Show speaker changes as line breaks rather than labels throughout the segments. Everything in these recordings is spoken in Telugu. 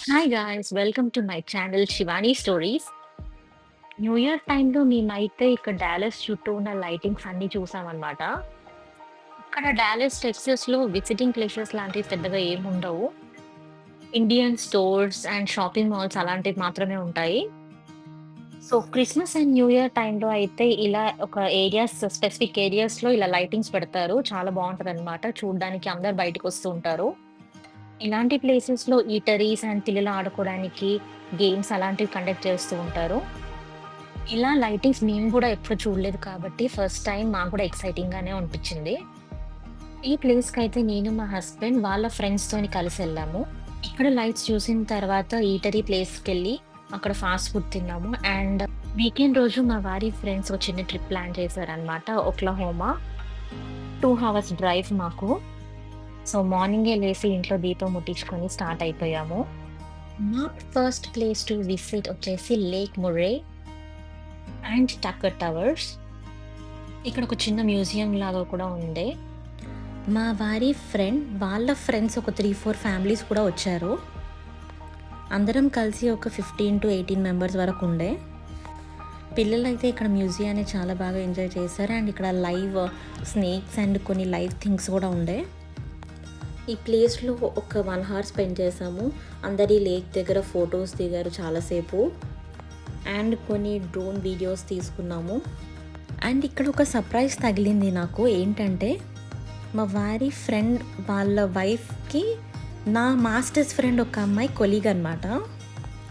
Hi guys! Welcome to my channel 'Shivani stories'. New year టైమ్‌లో మేమైతే ఇక్కడ డాలస్ చుట్టూ ఉన్న లైటింగ్స్ అన్నీ చూసామనమాట. ఇక్కడ డాలస్, టెక్సాస్‌లో విజిటింగ్ ప్లేసెస్ లాంటివి పెద్దగా ఏముండవు. Indian stores and shopping malls అలాంటివి మాత్రమే ఉంటాయి. So, Christmas and new year టైమ్‌లో అయితే ఇలా ఒక స్పెసిఫిక్ ఏరియాస్‌లో ఇలా లైటింగ్స్ పెడతారు. చాలా బావుంటదనమాట. చూడ్డానికి అందరూ బయటకొస్తూ ఉంటారు. ఇలాంటి ప్లేసెస్‌లో ఈటరీస్ అండ్ పిల్లలు ఆడుకోవడానికి గేమ్స్ అలాంటివి కండక్ట్ చేస్తూ ఉంటారు. ఇలా లైటింగ్స్ మేము గూడా ఎప్పుడు చూడలేదు కాబట్టి ఫస్ట్ టైమ్ మాకు గూడా ఎక్సైటింగ్‌గానే అనిపిచ్చింది. ఈ ప్లేస్‌కైతే నేను, మా హస్బెండ్ వాళ్ళ ఫ్రెండ్స్‌తోని కలిసెళ్ళాము. ఇక్కడ లైట్స్ చూసిన తర్వాత ఈటరీ ప్లేస్‌కెళ్ళి అక్కడ ఫాస్ట్ ఫుడ్ తిన్నాము. అండ్ వీకెండ్ రోజు మా వారి ఫ్రెండ్స్ ఒక చిన్న ట్రిప్ ప్లాన్ చేశారనమాట. ఒక్లహోమా 2 హవర్స్ డ్రైవ్ మాకు. సో, మార్నింగే లేసి ఇంట్లో దీపం ముట్టించుకొని స్టార్ట్ అయిపోయాము. మా ఫస్ట్ ప్లేస్ టు విజిట్ వచ్చేసి lake Murray and Tucker towers. ఇక్కడ ఒక చిన్న మ్యూజియం లాగా కూడా ఉంది. మా వారి ఫ్రెండ్ వాళ్ళ ఫ్రెండ్స్ ఒక 3, 4 ఫ్యామిలీస్ కూడా వచ్చారు. అందరం కలిసి ఒక 15-18 మెంబర్స్ వరకు ఉండే. పిల్లలైతే ఇక్కడ మ్యూజియాన్ని చాలా బాగా ఎంజాయ్ చేశారు. అండ్ ఇక్కడ లైవ్ స్నేక్స్ అండ్ కొన్ని లైవ్ థింగ్స్ కూడా ఉండే. ఈ ప్లేస్‌లో ఒక 1 హవర్ స్పెండ్ చేశాము. అందరు ఈ లేక్ దగ్గర ఫోటోస్ దిగారు చాలాసేపు. అండ్ కొన్ని డ్రోన్ వీడియోస్ తీసుకున్నాము. అండ్ ఇక్కడ ఒక సర్ప్రైజ్ తగిలింది నాకు. ఏంటంటే మా వారి ఫ్రెండ్ వాళ్ళ వైఫ్‌కి నా మాస్టర్స్ ఫ్రెండ్ ఒక అమ్మాయి కొలీగ్ అనమాట.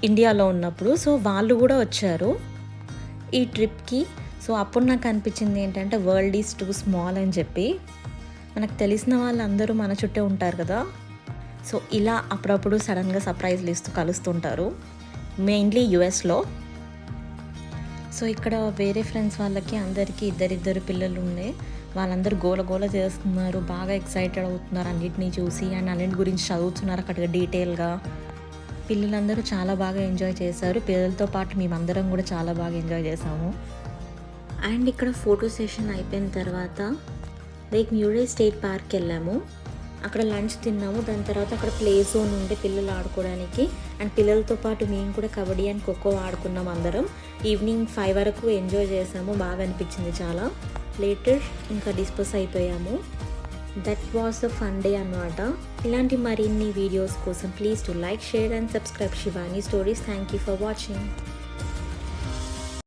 ఇండియాలో ఉన్నప్పుడు. సో, వాళ్ళు కూడా వచ్చారు ఈ ట్రిప్‌కి. సో, అప్పుడు నాకు అనిపించింది ఏంటంటే వరల్డ్ ఈజ్ టూ స్మాల్ అని చెప్పి. మనకు తెలిసిన వాళ్ళందరూ మన చుట్టే ఉంటారు కదా! సో, ఇలా అప్పుడప్పుడు సడన్‌గా సర్ప్రైజ్‌లు ఇస్తూ కలుస్తుంటారు. మెయిన్‌లీ యూఎస్‌లో. సో, ఇక్కడ వేరే ఫ్రెండ్స్ వాళ్ళకి అందరికీ ఇద్దరిద్దరు పిల్లలుండే. వాళ్ళందరూ గోల గోల చేస్తున్నారు. బాగా ఎక్సైటెడ్ అవుతున్నారు అన్నిటిని చూసి. అండ్ అన్నిటి గురించి చదువుతున్నారు అక్కడ డీటెయిల్‌గా. పిల్లలందరూ చాలా బాగా ఎంజాయ్ చేశారు. పిల్లలతో పాటు మేమందరం కూడా చాలా బాగా ఎంజాయ్ చేశాము. అండ్ ఇక్కడ ఫోటో సెషన్ అయిపోయిన తర్వాత లేక్ మ్యూరే స్టేట్ పార్క్‌కెళ్ళాము. అక్కడ లంచ్ తిన్నాము. దాని తర్వాత అక్కడ ప్లే జోన్ ఉండే పిల్లలు ఆడుకోవడానికి. అండ్ పిల్లలతో పాటు మేము కూడా కబడ్డీ అండ్ ఖోఖో ఆడుకున్నాం అందరం. ఈవినింగ్ 5 వరకు ఎంజాయ్ చేసాము. బాగా అనిపించింది చాలా. లేటర్ ఇంకా డిస్పర్స్ అయిపోయాము. That was a fun day అనమాట. ఇలాంటి మరిన్ని వీడియోస్ కోసం please to like, share and subscribe Shivani stories. Thank you for watching.